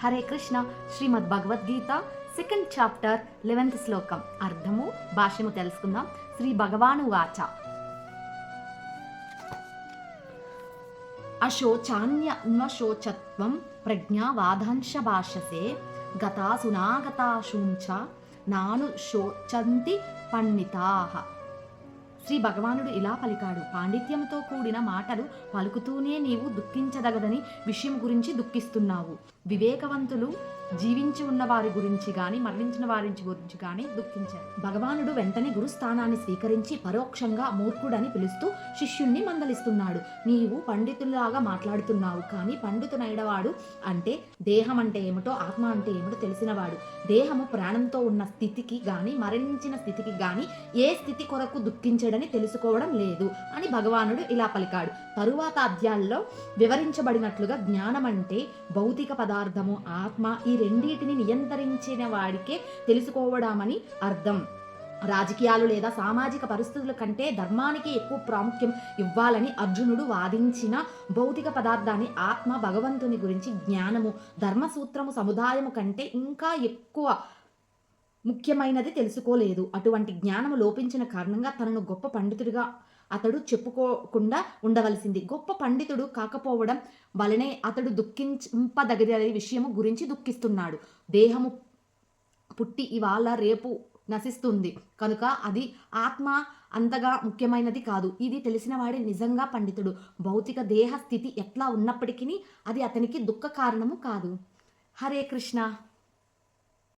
హరే కృష్ణ. శ్రీమద్ Bhagavad Gita second chapter 11th శ్లోకం అర్థము భాష్యము తెలుసుకుందాం. శ్రీ భగవాను వాచ అశోచాన్యన్వశోచత్వం ప్రజ్ఞావాదాంశ భాషసే గతాసునాగతాశూంచ నాను శోచంతి పండితాః. శ్రీ భగవానుడు ఇలా పలికాడు, పాండిత్యంతో కూడిన మాటలు పలుకుతూనే నీవు దుఃఖించదగదని విషయం గురించి దుఃఖిస్తున్నావు. వివేకవంతులు జీవించి ఉన్న వారి గురించి కానీ మరణించిన వారి గురించి కానీ దుఃఖించారు. భగవానుడు వెంటనే గురుస్థానాన్ని స్వీకరించి పరోక్షంగా మూర్ఖుడని పిలుస్తూ శిష్యుణ్ణి మందలిస్తున్నాడు. నీవు పండితుల్లాగా మాట్లాడుతున్నావు, కానీ పండితునైనవాడు అంటే దేహం అంటే ఏమిటో ఆత్మ అంటే ఏమిటో తెలిసినవాడు. దేహము ప్రాణంతో ఉన్న స్థితికి గాని మరణించిన స్థితికి గాని ఏ స్థితి కొరకు దుఃఖించడని తెలుసుకోవడం లేదు అని భగవానుడు ఇలా పలికాడు. తరువాత అధ్యాయంలో వివరించబడినట్లుగా జ్ఞానం అంటే భౌతిక పదార్థము ఆత్మ ఈ రెండింటిని నియంత్రించిన వాడికే తెలుసుకోవడమని అర్థం. రాజకీయాలు లేదా సామాజిక పరిస్థితుల కంటే ధర్మానికి ఎక్కువ ప్రాముఖ్యం ఇవ్వాలని అర్జునుడు వాదించిన భౌతిక పదార్థాన్ని ఆత్మ భగవంతుని గురించి జ్ఞానము ధర్మసూత్రము సముదాయము కంటే ఇంకా ఎక్కువ ముఖ్యమైనది తెలుసుకోలేదు. అటువంటి జ్ఞానము లోపించిన కారణంగా తనను గొప్ప పండితుడిగా అతడు చెప్పుకోకుండా ఉండవలసింది. గొప్ప పండితుడు కాకపోవడం వలనే అతడు దుఃఖింపదగిన విషయము గురించి దుఃఖిస్తున్నాడు. దేహము పుట్టి ఇవాళ రేపు నశిస్తుంది కనుక అది ఆత్మ అంతగా ముఖ్యమైనది కాదు. ఇది తెలిసిన వాడే నిజంగా పండితుడు. భౌతిక దేహ స్థితి ఎట్లా ఉన్నప్పటికీ అది అతనికి దుఃఖ కారణము కాదు. హరే కృష్ణ.